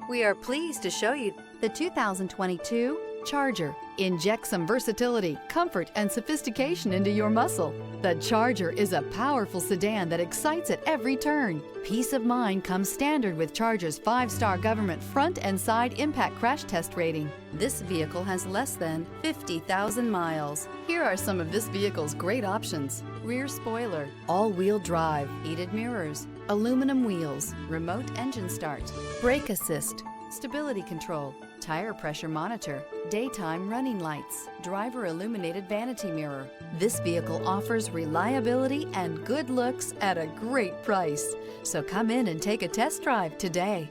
We are pleased to show you the 2022 Charger. Inject some versatility, comfort, and sophistication into your muscle. The Charger is a powerful sedan that excites at every turn. Peace of mind comes standard with Charger's 5-star government front and side impact crash test rating. This vehicle has less than 50,000 miles. Here are some of this vehicle's great options: rear spoiler, all-wheel drive, heated mirrors, aluminum wheels, remote engine start, brake assist, stability control, tire pressure monitor, daytime running lights, driver illuminated vanity mirror. This vehicle offers reliability and good looks at a great price. So come in and take a test drive today.